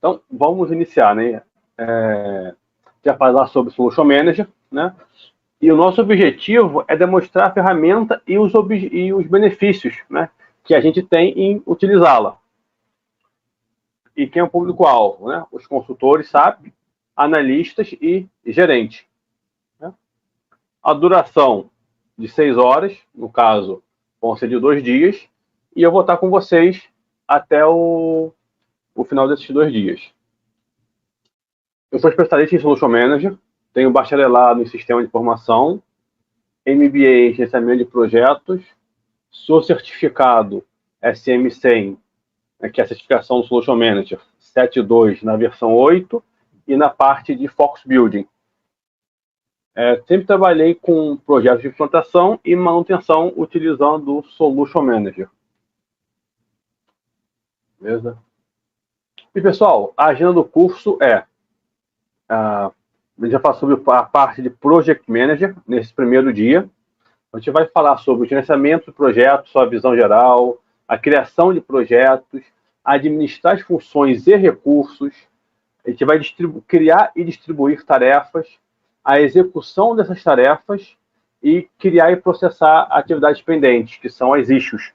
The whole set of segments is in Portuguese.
Então, vamos iniciar, né? Já falar sobre Solution Manager, né? E o nosso objetivo é demonstrar a ferramenta e os benefícios, né, que a gente tem em utilizá-la. E quem é o público-alvo, né? Os consultores, SAP, analistas e gerentes. Né? A duração de 6 horas, no caso, vão ser de 2 dias, e eu vou estar com vocês até o final desses 2 dias. Eu sou especialista em Solution Manager, tenho bacharelado em Sistema de Informação, MBA em Gerenciamento de Projetos, sou certificado SM100, que é a certificação do Solution Manager 7.2 na versão 8 e na parte de Focus Building. Sempre trabalhei com projetos de implantação e manutenção utilizando o Solution Manager. Beleza? E pessoal, a agenda do curso a gente já fala sobre a parte de Project Manager nesse primeiro dia. A gente vai falar sobre o gerenciamento de projetos, sua visão geral, a criação de projetos, administrar as funções e recursos. A gente vai criar e distribuir tarefas, a execução dessas tarefas e criar e processar atividades pendentes, que são as issues.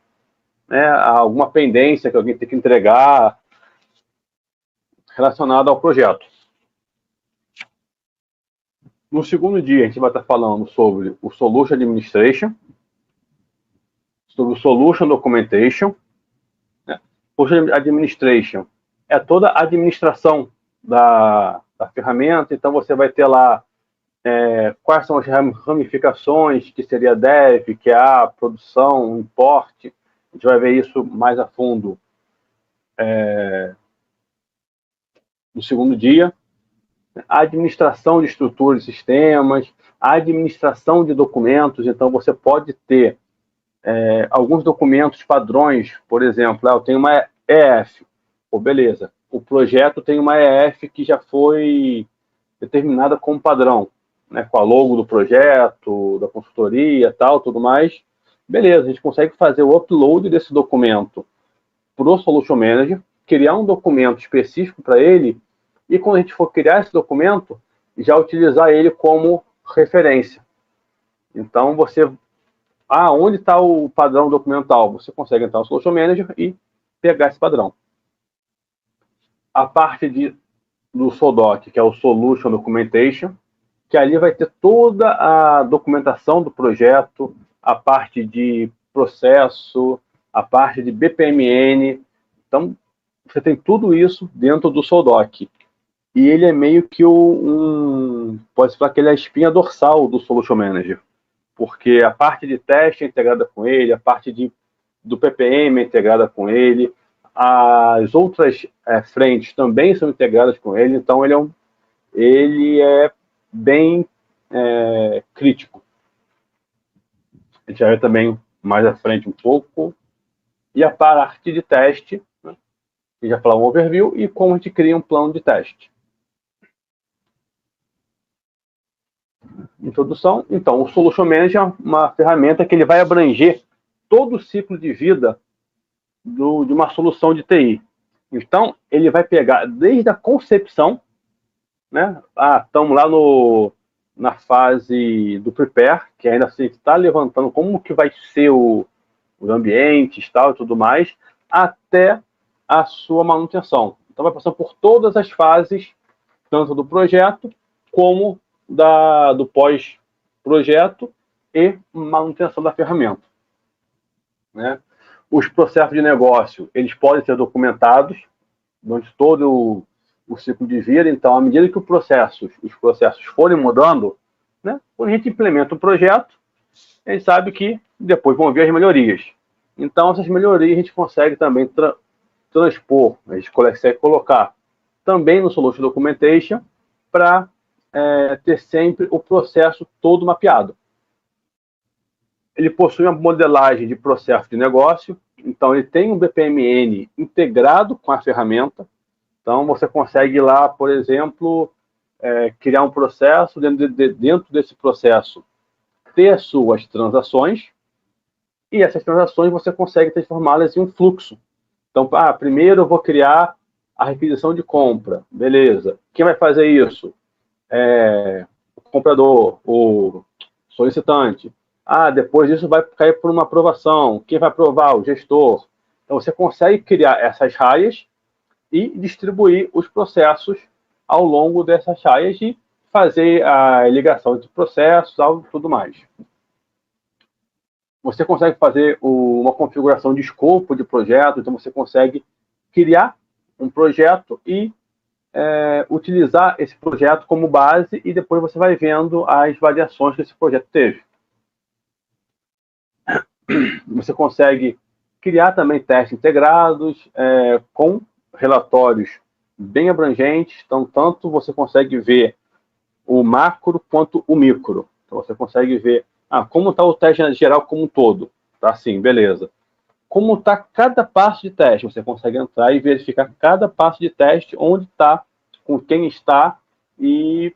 Né? Alguma pendência que alguém tem que entregar relacionada ao projeto. No segundo dia, a gente vai estar falando sobre o Solution Administration, sobre o Solution Documentation. Né? Solution Administration é toda a administração da ferramenta, então você vai ter lá quais são as ramificações, que seria dev, QA, produção, import. A gente vai ver isso mais a fundo no segundo dia. A administração de estruturas e sistemas, a administração de documentos, então você pode ter alguns documentos padrões, por exemplo, eu tenho uma EF, beleza, o projeto tem uma EF que já foi determinada como padrão, né, com a logo do projeto, da consultoria, tal, tudo mais, beleza, a gente consegue fazer o upload desse documento para o Solution Manager, criar um documento específico para ele, e quando a gente for criar esse documento, já utilizar ele como referência. Então, onde está o padrão documental? Você consegue entrar no Solution Manager e pegar esse padrão. A parte do SODOC, que é o Solution Documentation, que ali vai ter toda a documentação do projeto, a parte de processo, a parte de BPMN. Então, você tem tudo isso dentro do SODOC. E ele é meio que pode falar que ele é a espinha dorsal do Solution Manager, porque a parte de teste é integrada com ele, a parte do PPM é integrada com ele, as outras frentes também são integradas com ele, então ele é bem crítico. A gente vai ver também mais à frente um pouco. E a parte de teste, né, que já falou um overview, e como a gente cria um plano de teste. Introdução. Então, o Solution Manager é uma ferramenta que ele vai abranger todo o ciclo de vida de uma solução de TI. Então, ele vai pegar desde a concepção, né? Estamos lá na fase do prepare, que ainda assim está levantando como que vai ser os ambientes, tal, e tudo mais, até a sua manutenção. Então, vai passando por todas as fases, tanto do projeto como do pós-projeto e manutenção da ferramenta. Né? Os processos de negócio, eles podem ser documentados durante todo o ciclo de vida. Então, à medida que os processos forem mudando, né, quando a gente implementa um projeto, a gente sabe que depois vão vir as melhorias. Então, essas melhorias a gente consegue também transpor, a gente consegue colocar também no Solution Documentation para ter sempre o processo todo mapeado. Ele possui uma modelagem de processo de negócio, então ele tem um BPMN integrado com a ferramenta. Então você consegue ir lá, por exemplo, criar um processo, dentro desse processo ter as suas transações, e essas transações você consegue transformá-las em um fluxo. Então, primeiro eu vou criar a requisição de compra, beleza. Quem vai fazer isso? O comprador, o solicitante. Depois disso vai cair por uma aprovação. Quem vai aprovar? O gestor. Então, você consegue criar essas raias e distribuir os processos ao longo dessas raias e fazer a ligação entre processos e tudo mais. Você consegue fazer uma configuração de escopo de projeto, então você consegue criar um projeto e utilizar esse projeto como base e depois você vai vendo as variações que esse projeto teve. Você consegue criar também testes integrados com relatórios bem abrangentes, então tanto você consegue ver o macro quanto o micro. Então você consegue ver como está o teste geral como um todo. Tá assim, beleza. Como está cada passo de teste, você consegue entrar e verificar cada passo de teste, onde está, com quem está e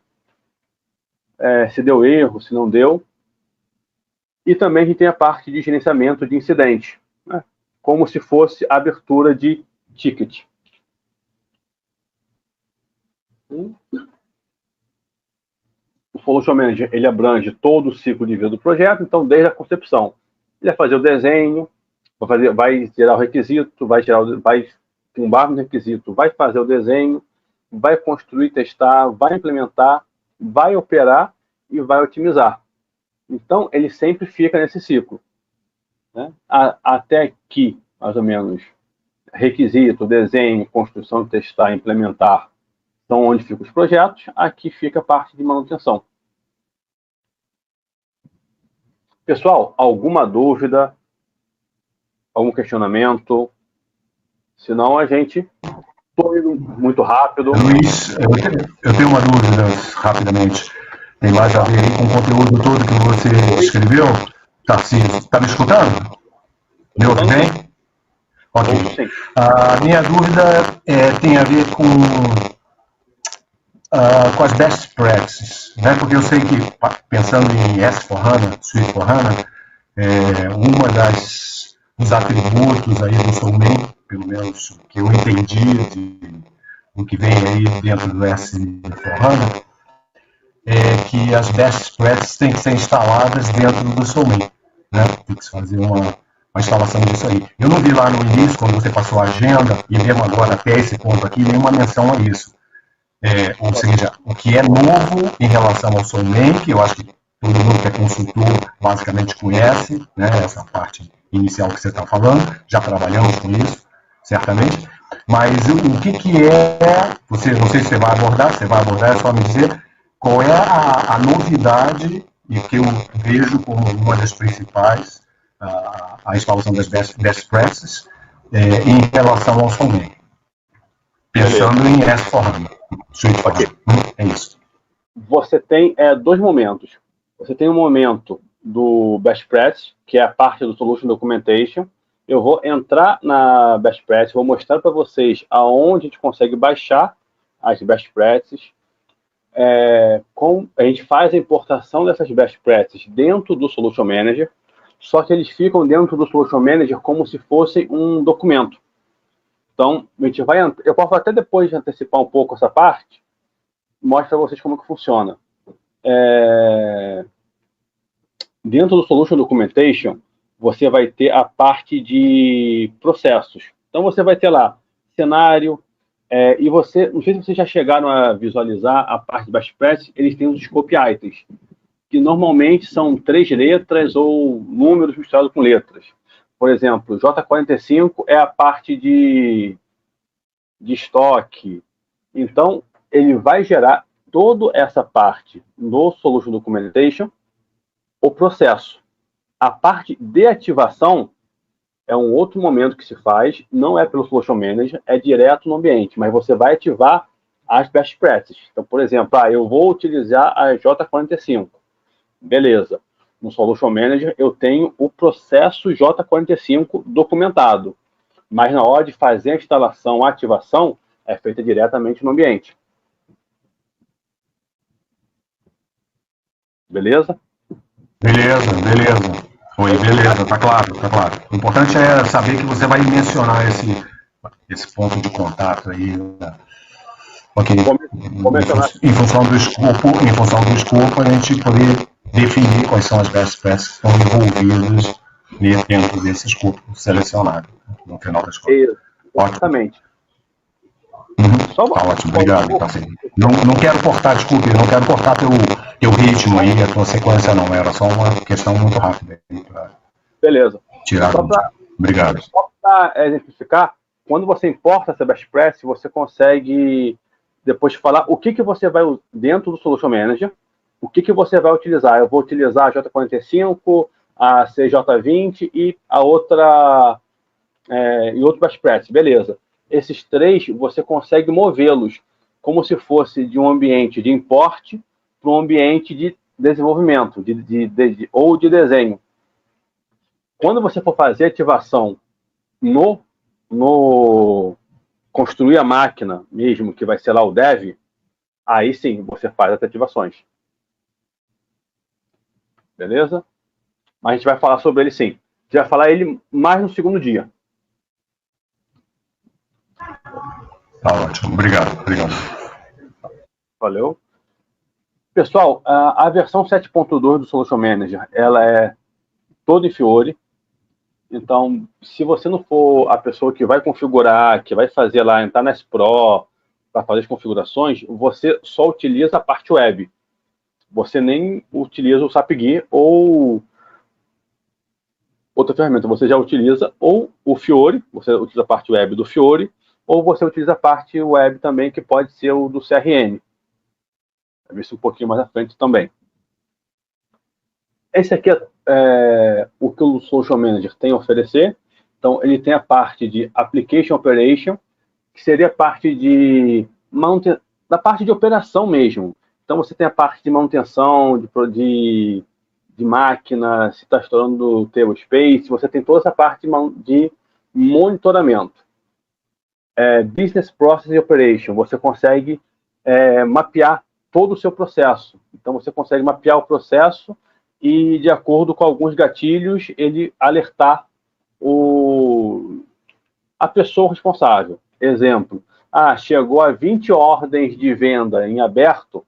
se deu erro, se não deu. E também a gente tem a parte de gerenciamento de incidentes, né? Como se fosse a abertura de ticket. O Solution Manager, ele abrange todo o ciclo de vida do projeto, então desde a concepção. Ele vai fazer o desenho, vai gerar o requisito, vai tumbar no requisito, vai fazer o desenho, vai construir, testar, vai implementar, vai operar e vai otimizar. Então, ele sempre fica nesse ciclo, né? Até que, mais ou menos, requisito, desenho, construção, testar, implementar, são onde ficam os projetos, aqui fica a parte de manutenção. Pessoal, alguma dúvida? Algum questionamento? Senão a gente... Estou indo muito rápido. Luiz, eu tenho uma dúvida, rapidamente. Tem mais a ver com o conteúdo todo que você escreveu. Tarcísio, está me escutando? Me ouve bem? Ok. A minha dúvida tem a ver com as best practices, né? Porque eu sei que, pensando em S4HANA, Suite4HANA, uma dos atributos aí do Soulman, pelo menos que eu entendi do que vem aí dentro do S4HANA, é que as best practices têm que ser instaladas dentro do Soulman, né? Tem que se fazer uma instalação disso aí. Eu não vi lá no início, quando você passou a agenda, e mesmo agora até esse ponto aqui, nenhuma menção a isso. Ou seja, o que é novo em relação ao Soulman, que eu acho que todo mundo que é consultor basicamente conhece, né, essa parte inicial que você está falando, já trabalhamos com isso, certamente, mas o que é, não sei se você vai abordar, é só me dizer qual é a novidade e que eu vejo como uma das principais, a instalação das best practices em relação ao Soulman. Pensando em S4HANA. Okay. É isso. Você tem dois momentos. Você tem um momento do Best Practice, que é a parte do Solution Documentation. Eu vou entrar na Best Practice, vou mostrar para vocês aonde a gente consegue baixar as Best Practices. A gente faz a importação dessas Best Practices dentro do Solution Manager, só que eles ficam dentro do Solution Manager como se fosse um documento. Então, eu posso até depois antecipar um pouco essa parte, mostro para vocês como que funciona. Dentro do Solution Documentation, você vai ter a parte de processos. Então, você vai ter lá cenário, e você, não sei se vocês já chegaram a visualizar a parte de Best Practice, eles têm os Scope Items, que normalmente são 3 letras ou números misturados com letras. Por exemplo, J45 é a parte de estoque. Então, ele vai gerar toda essa parte no Solution Documentation, o processo. A parte de ativação é um outro momento que se faz, não é pelo Solution Manager, é direto no ambiente, mas você vai ativar as best practices. Então, por exemplo, eu vou utilizar a J45. Beleza. No Solution Manager, eu tenho o processo J45 documentado. Mas na hora de fazer a instalação, a ativação, é feita diretamente no ambiente. Beleza? Beleza, tá claro. O importante é saber que você vai mencionar esse ponto de contato aí, ok, em função do escopo, a gente poder definir quais são as best practices que estão envolvidas dentro desse escopo selecionado, no final das contas. Exatamente. Tá ótimo, obrigado. Então, assim, não quero cortar, desculpe, não quero cortar teu ritmo aí, a tua sequência não, era só uma questão muito rápida. Beleza. Tirar obrigado. Só para exemplificar, quando você importa essa best practice, você consegue depois falar o que você vai, dentro do Solution Manager, o que você vai utilizar. Eu vou utilizar a J45, a CJ20 e a outra, e outro best practice, beleza. Esses três, você consegue movê-los como se fosse de um ambiente de import para um ambiente de desenvolvimento ou de desenho. Quando você for fazer ativação no construir a máquina mesmo, que vai ser lá o dev, aí sim, você faz as ativações. Beleza? Mas a gente vai falar sobre ele sim. A gente vai falar ele mais no segundo dia. Tá ótimo, obrigado. Valeu. Pessoal, a versão 7.2 do Solution Manager, ela é toda em Fiori. Então, se você não for a pessoa que vai configurar, que vai fazer lá, entrar na S-Pro para fazer as configurações, você só utiliza a parte web. Você nem utiliza o SAP-GUI ou outra ferramenta. Você já utiliza ou o Fiori, você utiliza a parte web do Fiori, ou você utiliza a parte web também, que pode ser o do CRM. Vai ver isso um pouquinho mais à frente também. Esse aqui é o que o Solution Manager tem a oferecer. Então, ele tem a parte de Application Operation, que seria a parte da parte de operação mesmo. Então, você tem a parte de manutenção, de máquina, se está estourando o table space, você tem toda essa parte de monitoramento. Business Process Operation, você consegue mapear todo o seu processo. Então, você consegue mapear o processo e, de acordo com alguns gatilhos, ele alertar a pessoa responsável. Exemplo, chegou a 20 ordens de venda em aberto,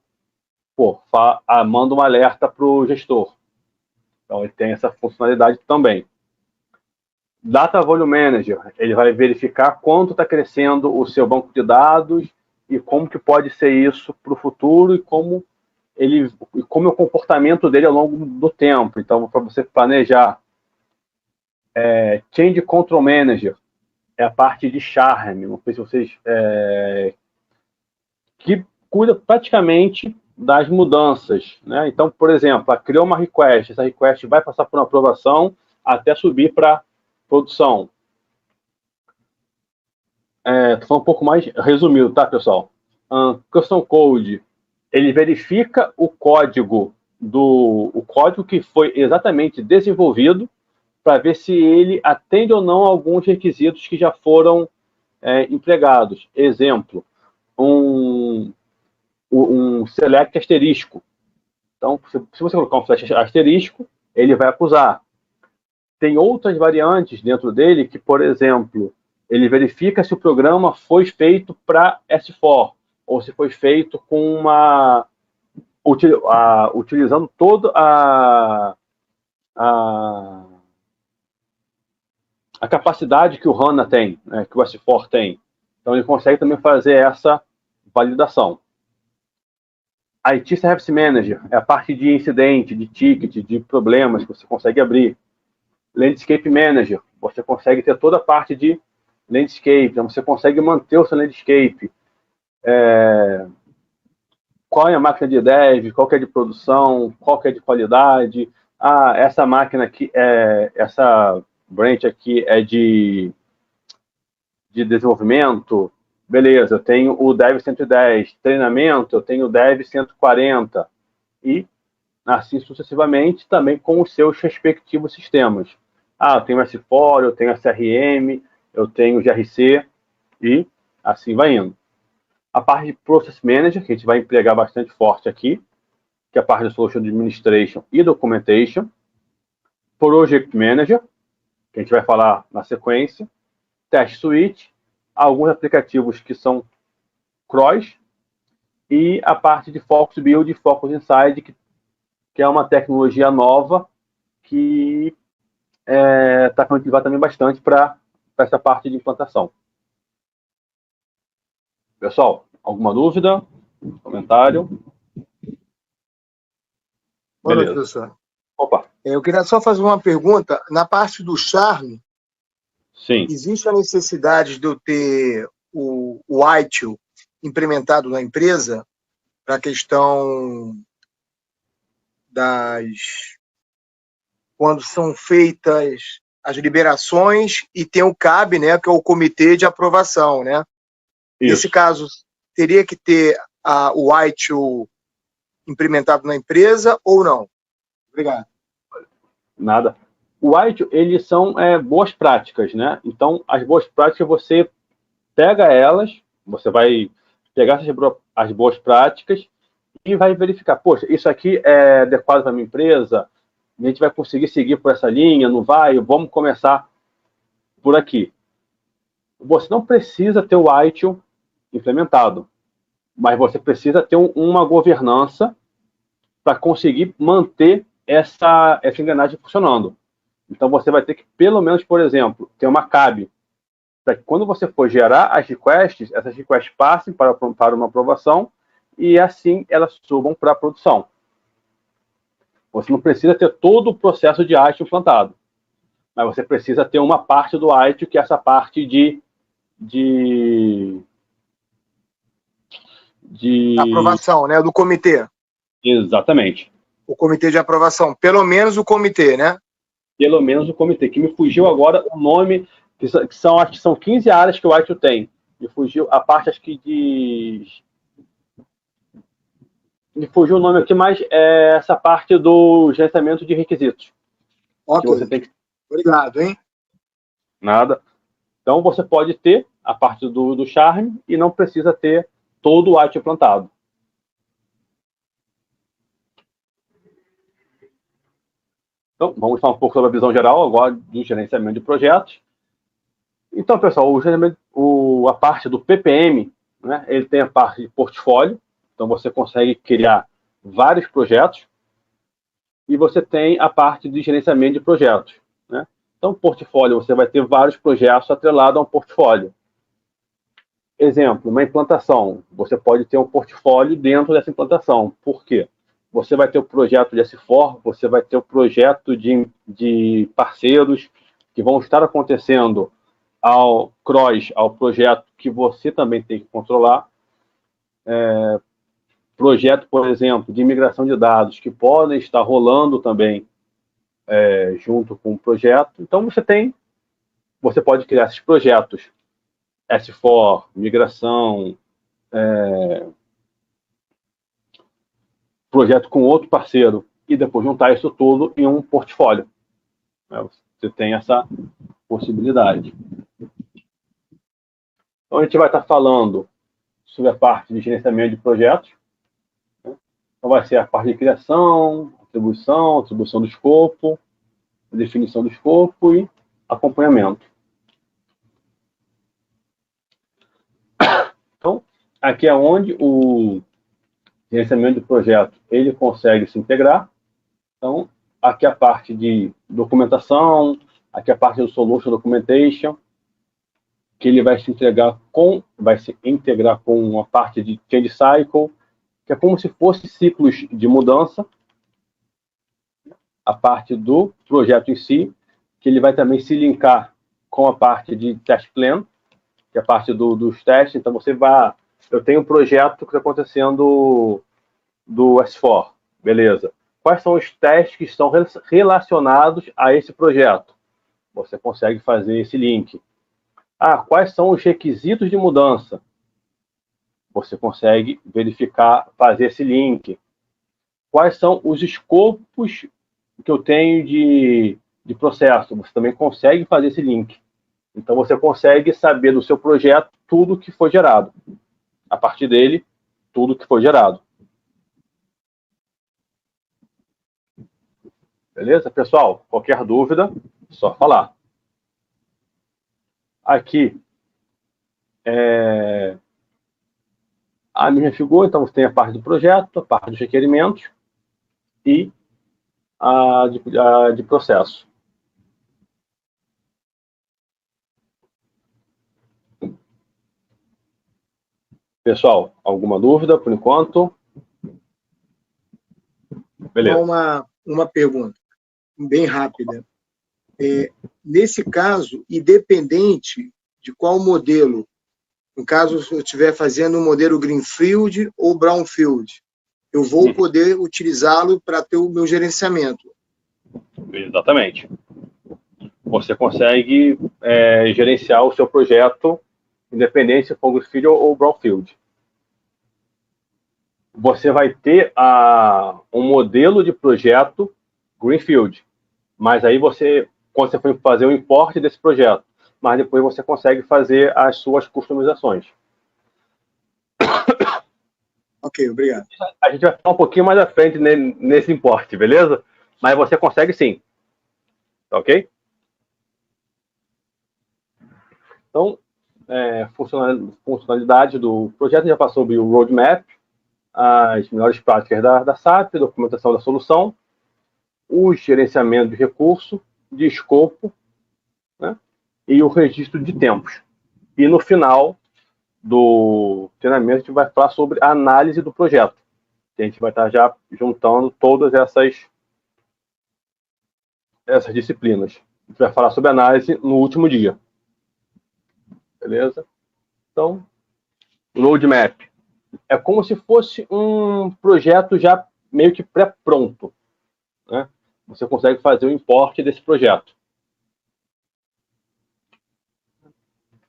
manda um alerta para o gestor. Então, ele tem essa funcionalidade também. Data Volume Manager, ele vai verificar quanto está crescendo o seu banco de dados e como que pode ser isso para o futuro e como é o comportamento dele ao longo do tempo. Então, para você planejar. Change Control Manager é a parte de Charm, não sei se vocês... que cuida praticamente das mudanças, né? Então, por exemplo, criou uma request, essa request vai passar por uma aprovação até subir para produção. Estou falando um pouco mais resumido, tá, pessoal? Custom Code, ele verifica o código que foi exatamente desenvolvido para ver se ele atende ou não a alguns requisitos que já foram empregados. Exemplo, um select asterisco. Então, se você colocar um flash asterisco, ele vai acusar. Tem outras variantes dentro dele que, por exemplo, ele verifica se o programa foi feito para S4 ou se foi feito com utilizando toda a capacidade que o HANA tem, né, que o S4 tem. Então, ele consegue também fazer essa validação. IT Service Manager é a parte de incidente, de ticket, de problemas que você consegue abrir. Landscape Manager, você consegue ter toda a parte de landscape, então você consegue manter o seu landscape. Qual é a máquina de dev, qual que é de produção, qual que é de qualidade. Essa máquina aqui, essa branch aqui é de desenvolvimento. Beleza, eu tenho o Dev 110. Treinamento, eu tenho o Dev 140. E assim sucessivamente, também com os seus respectivos sistemas. Eu tenho S4, eu tenho SRM, eu tenho GRC, e assim vai indo. A parte de Process Manager, que a gente vai empregar bastante forte aqui, que é a parte de Solution Administration e Documentation. Project Manager, que a gente vai falar na sequência. Test Suite alguns aplicativos que são cross, e a parte de Focus Build e Focus Inside, que é uma tecnologia nova que está sendo utilizada também bastante para essa parte de implantação. Pessoal, alguma dúvida? Comentário? Boa noite, professor. Opa. Eu queria só fazer uma pergunta. Na parte do Charme, sim, existe a necessidade de eu ter o ITIL implementado na empresa para a questão quando são feitas as liberações e tem o CAB, né, que é o Comitê de Aprovação, né? isso. Nesse caso, teria que ter o ITIL implementado na empresa ou não? Obrigado. Nada. O ITIL, eles são boas práticas, né? Então, as boas práticas, você pega elas, você vai pegar as boas práticas e vai verificar, poxa, isso aqui é adequado para a minha empresa, a gente vai conseguir seguir por essa linha, não vai? Vamos começar por aqui. Você não precisa ter o ITIL implementado, mas você precisa ter uma governança para conseguir manter essa engrenagem funcionando. Então, você vai ter que, pelo menos, por exemplo, ter uma CAB, para que quando você for gerar as requests, essas requests passem para uma aprovação e assim elas subam para a produção. Você não precisa ter todo o processo de ITIL implantado, mas você precisa ter uma parte do ITIL, que é essa parte de aprovação, né, do comitê. Exatamente. O comitê de aprovação, pelo menos o comitê, né? Pelo menos o comitê, que me fugiu agora o nome, acho que são 15 áreas que o ITIL tem. Me fugiu a parte, acho que me fugiu o nome aqui, mas é essa parte do gerenciamento de requisitos. Ok. Que você tem que... Obrigado, hein? Nada. Então, você pode ter a parte do Charme e não precisa ter todo o ITIL plantado. Então, vamos falar um pouco sobre a visão geral agora do gerenciamento de projetos. Então, pessoal, a parte do PPM, né, ele tem a parte de portfólio, então você consegue criar vários projetos, e você tem a parte de gerenciamento de projetos, né? Então, portfólio, você vai ter vários projetos atrelados a um portfólio. Exemplo, uma implantação, você pode ter um portfólio dentro dessa implantação. Por quê? Você vai ter o projeto de S4, você vai ter o projeto de parceiros que vão estar acontecendo ao cross, ao projeto que você também tem que controlar. Projeto, por exemplo, de migração de dados, que podem estar rolando também junto com o projeto. Então, você pode criar esses projetos S4, migração, projeto com outro parceiro, e depois juntar isso tudo em um portfólio. Você tem essa possibilidade. Então, a gente vai estar falando sobre a parte de gerenciamento de projetos. Então, vai ser a parte de criação, atribuição do escopo, definição do escopo e acompanhamento. Então, aqui é onde o gerenciamento de projeto ele consegue se integrar. Então, aqui é a parte de documentação, aqui é a parte do Solution Documentation, que ele vai se integrar com a parte de Change Cycle, que é como se fosse ciclos de mudança, a parte do projeto em si, que ele vai também se linkar com a parte de Test Plan, que é a parte dos testes. Então, eu tenho um projeto que está acontecendo do S4, beleza. Quais são os testes que estão relacionados a esse projeto? Você consegue fazer esse link. Quais são os requisitos de mudança? Você consegue verificar, fazer esse link. Quais são os escopos que eu tenho de processo? Você também consegue fazer esse link. Então, você consegue saber do seu projeto tudo que foi gerado. A partir dele, tudo que foi gerado. Beleza, pessoal? Qualquer dúvida, só falar. Aqui, a mesma figura. Então, você tem a parte do projeto, a parte dos requerimentos e a de processo. Pessoal, alguma dúvida por enquanto? Beleza. Uma pergunta bem rápida. Nesse caso, independente de qual modelo, no caso, se eu estiver fazendo um modelo Greenfield ou Brownfield, eu vou poder utilizá-lo para ter o meu gerenciamento. Exatamente. Você consegue gerenciar o seu projeto, independente se for Greenfield ou Brownfield. Você vai ter um modelo de projeto Greenfield, mas aí quando você for fazer o import desse projeto, mas depois você consegue fazer as suas customizações. Ok, obrigado. A gente vai falar um pouquinho mais à frente nesse import, beleza? Mas você consegue sim. Tá ok? Então, funcionalidade do projeto, a gente já passou sobre o roadmap, as melhores práticas da SAP, documentação da solução, o gerenciamento de recurso, de escopo, né, e o registro de tempos. E no final do treinamento, a gente vai falar sobre a análise do projeto. A gente vai estar já juntando todas essas disciplinas. A gente vai falar sobre análise no último dia. Beleza? Então, roadmap. É como se fosse um projeto já meio que pré-pronto, né? Você consegue fazer o import desse projeto.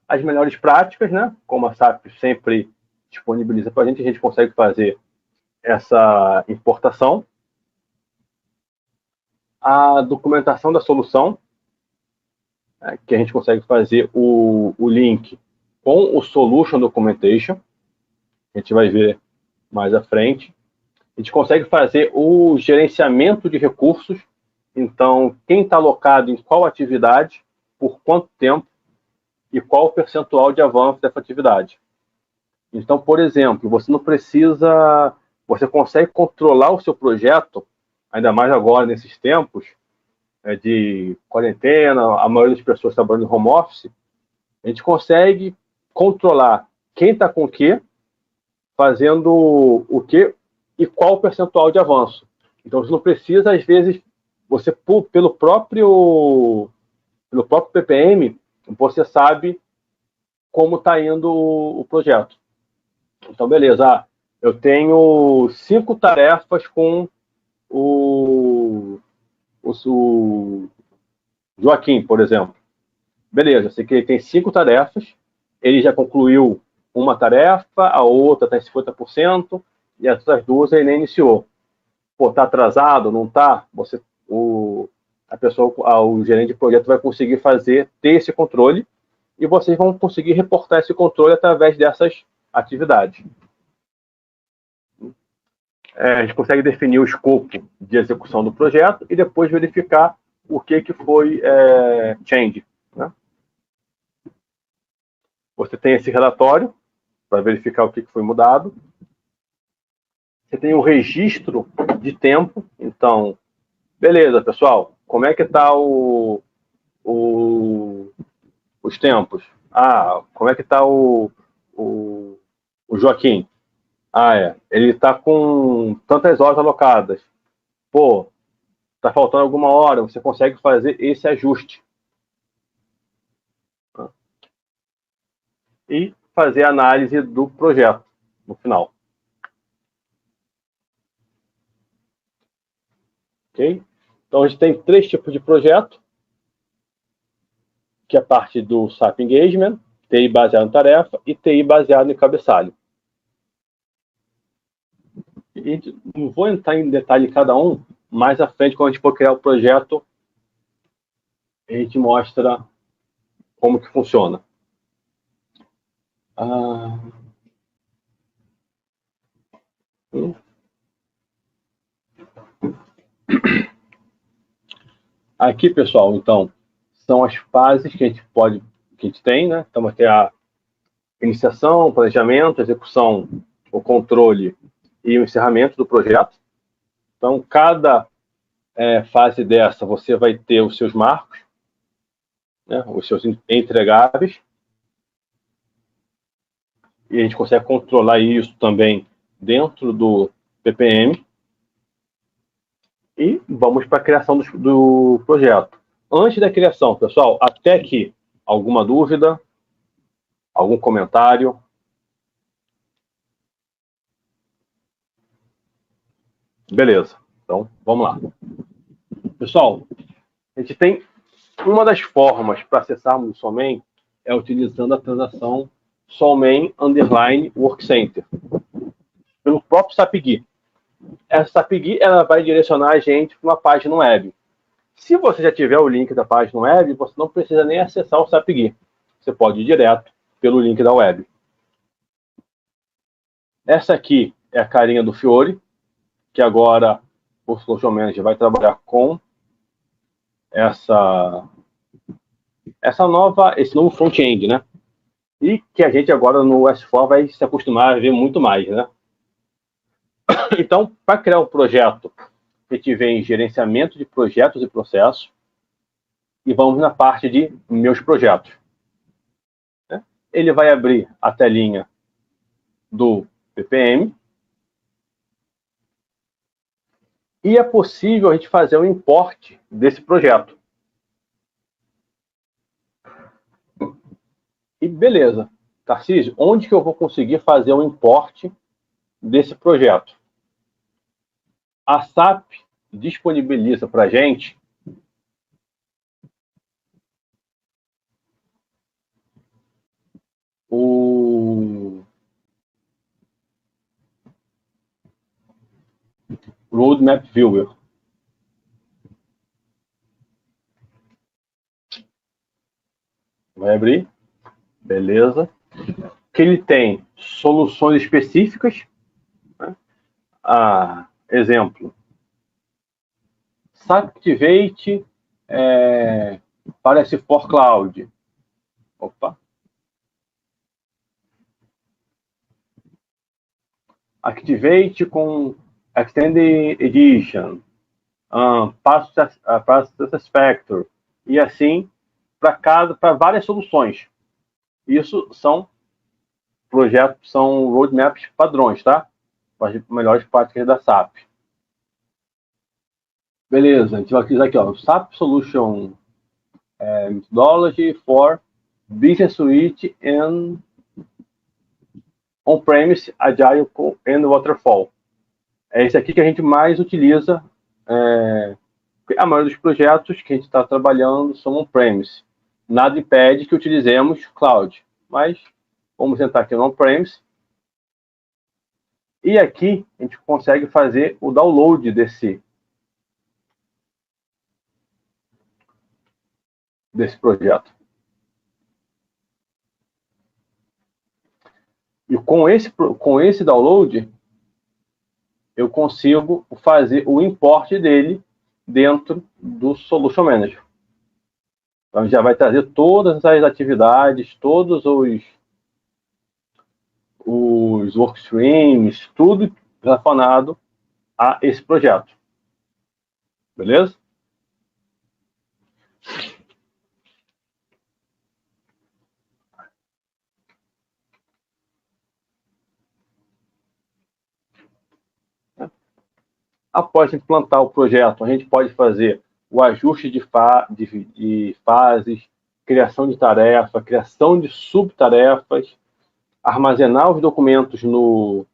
As melhores práticas, né? Como a SAP sempre disponibiliza para a gente consegue fazer essa importação. A documentação da solução, né? Que a gente consegue fazer o link com o Solution Documentation. A gente vai ver mais à frente. A gente consegue fazer o gerenciamento de recursos. Então, quem está alocado em qual atividade, por quanto tempo e qual o percentual de avanço dessa atividade. Então, por exemplo, você consegue controlar o seu projeto, ainda mais agora nesses tempos de quarentena, a maioria das pessoas trabalhando em home office, a gente consegue controlar quem está com o quê, fazendo o quê e qual o percentual de avanço. Então, você não precisa, às vezes, pelo próprio PPM, você sabe como está indo o projeto. Então, beleza. Eu tenho 5 tarefas com o Joaquim, por exemplo. Beleza, eu sei que ele tem 5 tarefas, ele já concluiu uma tarefa, a outra está em 50%, e as outras 2 ele nem iniciou. Pô, está atrasado, não está? O gerente de projeto vai conseguir ter esse controle e vocês vão conseguir reportar esse controle através dessas atividades. A gente consegue definir o escopo de execução do projeto e depois verificar o que foi change, né? Você tem esse relatório para verificar o que foi mudado. Você tem o registro de tempo. Então, beleza, pessoal, como é que está os tempos? Como é que está o Joaquim? Ele está com tantas horas alocadas. Pô, está faltando alguma hora, você consegue fazer esse ajuste. E fazer a análise do projeto no final. Ok? Então, a gente tem 3 tipos de projeto, que é a parte do SAP Engagement, TI baseado em tarefa e TI baseado em cabeçalho. E não vou entrar em detalhe em cada um, mais à frente, quando a gente for criar o projeto, a gente mostra como que funciona. Aqui, pessoal, então, são as fases que a gente tem, né? Então, vai ter iniciação, planejamento, execução, o controle e o encerramento do projeto. Então, cada fase dessa, você vai ter os seus marcos, né, os seus entregáveis, e a gente consegue controlar isso também dentro do PPM. E vamos para a criação do projeto. Antes da criação, pessoal, até aqui, alguma dúvida? Algum comentário? Beleza, então vamos lá. Pessoal, a gente tem uma das formas para acessarmos o Solman é utilizando a transação Solman_Workcenter pelo próprio SAP-GUI. Essa SAP-GUI ela vai direcionar a gente para uma página web. Se você já tiver o link da página web, você não precisa nem acessar o SAP-GUI. Você pode ir direto pelo link da web. Essa aqui é a carinha do Fiori, que agora o Solution Manager vai trabalhar com esse novo front-end, né? E que a gente agora no S4 vai se acostumar a ver muito mais, né? Então, para criar um projeto, a gente vem em gerenciamento de projetos e processos e vamos na parte de meus projetos. Ele vai abrir a telinha do PPM e é possível a gente fazer um import desse projeto. E beleza, Tarcísio, onde que eu vou conseguir fazer um import desse projeto? A SAP disponibiliza para a gente o Roadmap Viewer. Vai abrir, beleza. Que ele tem soluções específicas, né? Exemplo, SAP Activate para S4 Cloud. Opa. Activate com Extended Edition, Path Success Factor, e assim para várias soluções. Isso são projetos, são roadmaps padrões, tá? As melhores práticas da SAP. Beleza, a gente vai utilizar aqui, ó, SAP Solution Methodology for Business Suite and On-Premise Agile and Waterfall. É esse aqui que a gente mais utiliza. A maioria dos projetos que a gente está trabalhando são on-premise. Nada impede que utilizemos cloud, mas vamos entrar aqui no on-premise. E aqui a gente consegue fazer o download desse projeto. E com esse download, eu consigo fazer o import dele dentro do Solution Manager. Então, já vai trazer todas as atividades, todos os workstreams, tudo relacionado a esse projeto. Beleza? Após implantar o projeto, a gente pode fazer o ajuste de fases, criação de tarefa, criação de subtarefas, armazenar os documentos do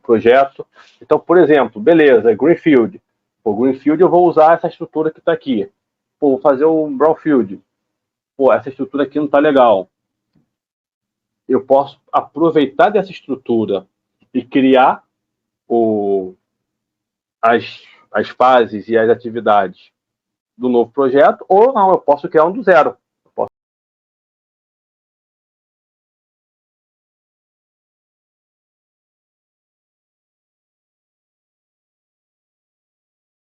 projeto. Então, por exemplo, beleza, Greenfield. Pô, Greenfield eu vou usar essa estrutura que está aqui. Pô, vou fazer o Brownfield. Pô, essa estrutura aqui não está legal. Eu posso aproveitar dessa estrutura e criar as fases e as atividades do novo projeto, ou não, eu posso criar um do zero.